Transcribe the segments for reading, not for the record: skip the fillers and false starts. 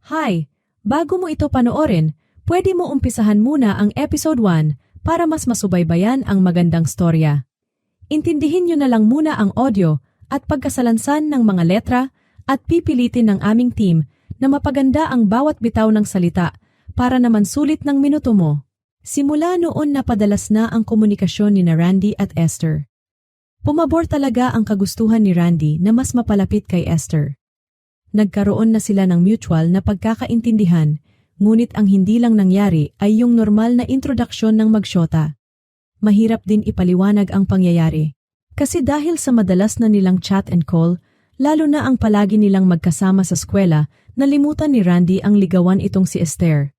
Hi! Bago mo ito panoorin, pwede mo umpisahan muna ang episode 1 para mas masubaybayan ang magandang storya. Intindihin nyo na lang muna ang audio at pagkasalansan ng mga letra at pipilitin ng aming team na mapaganda ang bawat bitaw ng salita para naman sulit ng minuto mo. Simula noon napadalas na ang komunikasyon ni Randy at Esther. Pumabor talaga ang kagustuhan ni Randy na mas mapalapit kay Esther. Nagkaroon na sila ng mutual na pagkakaintindihan, ngunit ang hindi lang nangyari ay yung normal na introduksyon ng magsyota. Mahirap din ipaliwanag ang pangyayari. Kasi dahil sa madalas na nilang chat and call, lalo na ang palagi nilang magkasama sa eskwela, nalimutan ni Randy ang ligawan itong si Esther.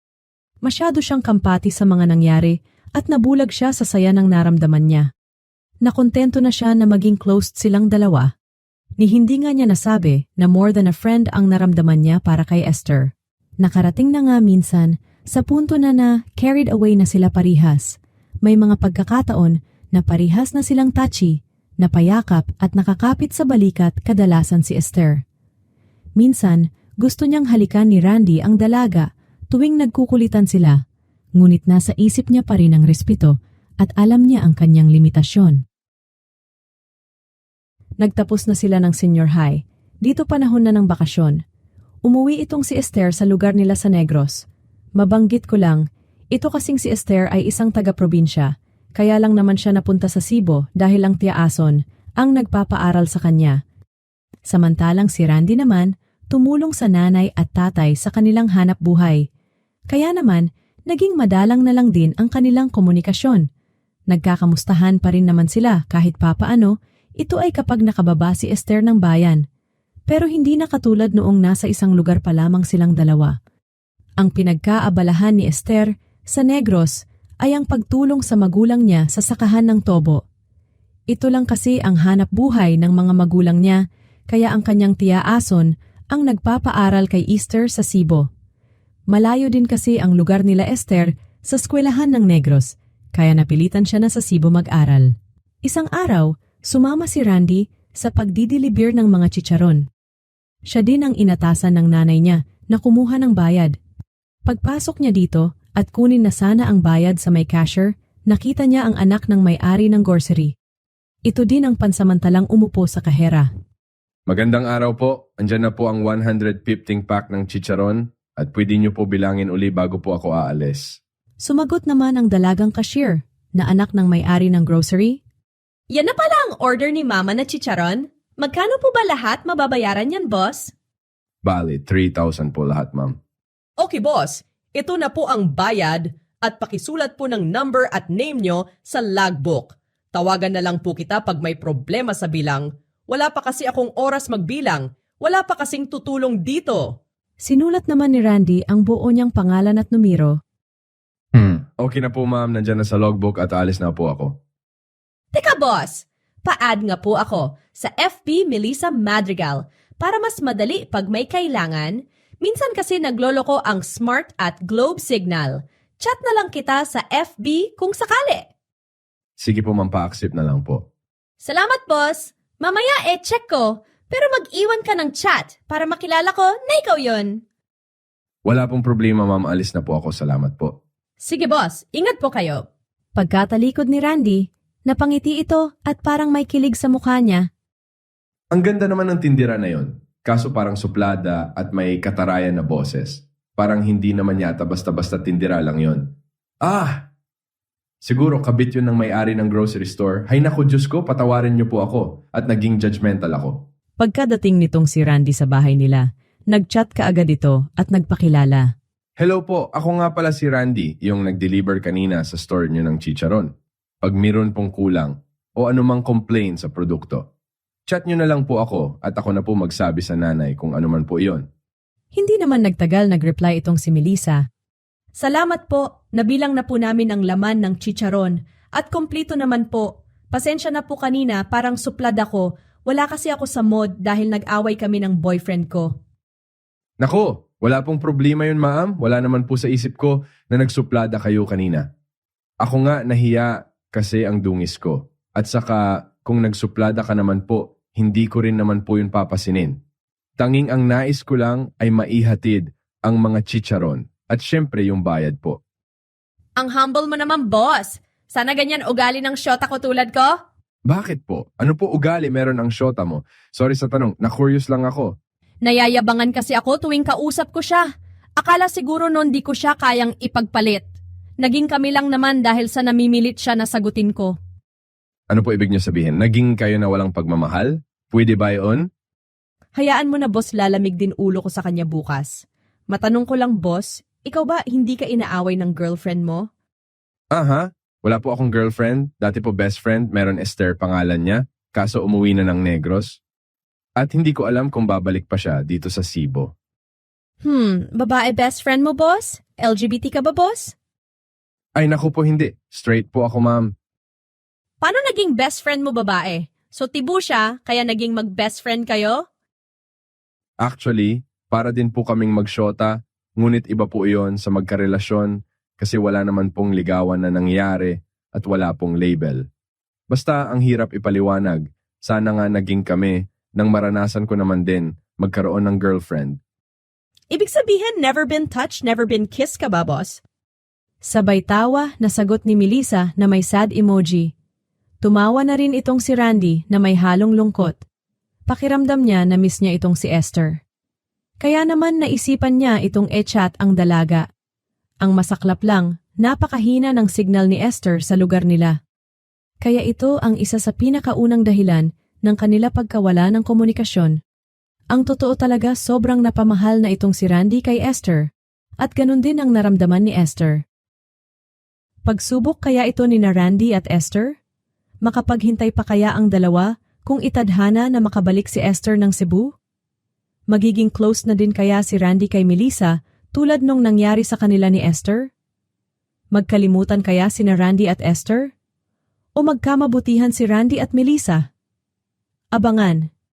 Masyado siyang kampati sa mga nangyari at nabulag siya sa saya ng naramdaman niya. Nakontento na siya na maging closed silang dalawa. Ni hindi nga niya nasabi na more than a friend ang naramdaman niya para kay Esther. Nakarating na nga minsan sa punto na carried away na sila parihas. May mga pagkakataon na parihas na silang touchy, napayakap at nakakapit sa balikat kadalasan si Esther. Minsan, gusto niyang halikan ni Randy ang dalaga tuwing nagkukulitan sila, ngunit nasa isip niya pa rin ang respeto at alam niya ang kanyang limitasyon. Nagtapos na sila ng senior high. Dito panahon na ng bakasyon. Umuwi itong si Esther sa lugar nila sa Negros. Mabanggit ko lang, ito kasing si Esther ay isang taga-probinsya, kaya lang naman siya napunta sa Cebu dahil ang Tia Ason ang nagpapaaral sa kanya. Samantalang si Randy naman, tumulong sa nanay at tatay sa kanilang hanap buhay. Kaya naman, naging madalang na lang din ang kanilang komunikasyon. Nagkakamustahan pa rin naman sila kahit papaano. Ito ay kapag nakababa si Esther ng bayan. Pero hindi na katulad noong nasa isang lugar pa lamang silang dalawa. Ang pinagkaabalahan ni Esther sa Negros ay ang pagtulong sa magulang niya sa sakahan ng tobo. Ito lang kasi ang hanap buhay ng mga magulang niya, kaya ang kanyang Tia Ason ang nagpapaaral kay Esther sa Cebu. Malayo din kasi ang lugar nila Esther sa eskwelahan ng Negros, kaya napilitan siya na sa Cebu mag-aral. Isang araw, sumama si Randy sa pagdidilibir ng mga chicharon. Siya din ang inatasan ng nanay niya na kumuha ng bayad. Pagpasok niya dito at kunin na sana ang bayad sa may cashier, nakita niya ang anak ng may-ari ng grocery. Ito din ang pansamantalang umupo sa kahera. Magandang araw po. Andyan na po ang 115 pack ng chicharon at pwede niyo po bilangin uli bago po ako aalis. Sumagot naman ang dalagang cashier na anak ng may-ari ng grocery. Yan na pala ang order ni Mama na chicharon. Magkano po ba lahat mababayaran yan, boss? Bali, 3,000 po lahat, ma'am. Okay, boss. Ito na po ang bayad at pakisulat po ng number at name nyo sa logbook. Tawagan na lang po kita pag may problema sa bilang. Wala pa kasi akong oras magbilang. Wala pa kasing tutulong dito. Sinulat naman ni Randy ang buo niyang pangalan at numero. Okay na po, ma'am. Nandyan na sa logbook at alis na po ako. Teka, boss! Pa-add nga po ako sa FB Melissa Madrigal para mas madali pag may kailangan. Minsan kasi nagloloko ang Smart at Globe Signal. Chat na lang kita sa FB kung sakali. Sige po, ma'am. Pa-accept na lang po. Salamat, boss! Mamaya check ko, pero mag-iwan ka ng chat para makilala ko na ikaw yon. Wala pong problema, ma'am. Alis na po ako. Salamat po. Sige, boss. Ingat po kayo. Pagkatalikod ni Randy, napangiti ito at parang may kilig sa mukha niya. Ang ganda naman ng tindira na yon. Kaso parang suplada at may katarayan na boses. Parang hindi naman yata basta-basta tindira lang yon. Siguro kabit yun ng may-ari ng grocery store. Hay naku, Diyos ko, patawarin niyo po ako. At naging judgmental ako. Pagkadating nitong si Randy sa bahay nila, nagchat kaagad ito at nagpakilala. Hello po, ako nga pala si Randy, yung nag-deliver kanina sa store niyo ng chicharon. Pag meron pong kulang o anumang complaint sa produkto, chat nyo na lang po ako at ako na po magsabi sa nanay kung anuman po iyon. Hindi naman nagtagal nag-reply itong si Melissa. Salamat po. Nabilang na po namin ang laman ng chicharon. At kompleto naman po. Pasensya na po kanina, parang suplad ako. Wala kasi ako sa mood dahil nag-away kami ng boyfriend ko. Nako, wala pong problema yun, ma'am. Wala naman po sa isip ko na nagsuplada kayo kanina. Ako nga nahiya kasi ang dungis ko. At saka kung nagsuplada ka naman po, hindi ko rin naman po yun papasinin. Tanging ang nais ko lang ay maihatid ang mga chicharon, at syempre yung bayad po. Ang humble mo naman, boss. Sana ganyan ugali ng syota ko tulad ko? Bakit po? Ano po ugali meron ang syota mo? Sorry sa tanong, na-curious lang ako. Nayayabangan kasi ako tuwing kausap ko siya. Akala siguro noon di ko siya kayang ipagpalit. Naging kami lang naman dahil sa namimilit siya na sagutin ko. Ano po ibig niyo sabihin? Naging kayo na walang pagmamahal? Pwede ba yun? Hayaan mo na, boss, lalamig din ulo ko sa kanya bukas. Matanong ko lang, boss, ikaw ba hindi ka inaaway ng girlfriend mo? Aha, wala po akong girlfriend. Dati po best friend, meron Esther pangalan niya. Kaso umuwi na ng Negros. At hindi ko alam kung babalik pa siya dito sa Cebu. Babae best friend mo, boss? LGBT ka ba, boss? Ay naku po hindi. Straight po ako ma'am. Paano naging best friend mo babae? So tibo siya, kaya naging mag-best friend kayo? Actually, para din po kaming magsyota. Ngunit iba po iyon sa magkarelasyon kasi wala naman pong ligawan na nangyari at wala pong label. Basta ang hirap ipaliwanag. Sana nga naging kami nang maranasan ko naman din magkaroon ng girlfriend. Ibig sabihin, never been touched, never been kissed ka ba, boss? Sabay tawa na sagot ni Melissa na may sad emoji. Tumawa na rin itong si Randy na may halong lungkot. Pakiramdam niya na miss niya itong si Esther. Kaya naman naisipan niya itong e-chat ang dalaga. Ang masaklap lang, napakahina ng signal ni Esther sa lugar nila. Kaya ito ang isa sa pinakaunang dahilan ng kanila pagkawala ng komunikasyon. Ang totoo talaga sobrang napamahal na itong si Randy kay Esther at ganun din ang naramdaman ni Esther. Pagsubok kaya ito ni na Randy at Esther? Makapaghintay pa kaya ang dalawa kung itadhana na makabalik si Esther ng Cebu? Magiging close na din kaya si Randy kay Melissa tulad nung nangyari sa kanila ni Esther? Magkalimutan kaya sina Randy at Esther? O magkamabutihan si Randy at Melissa? Abangan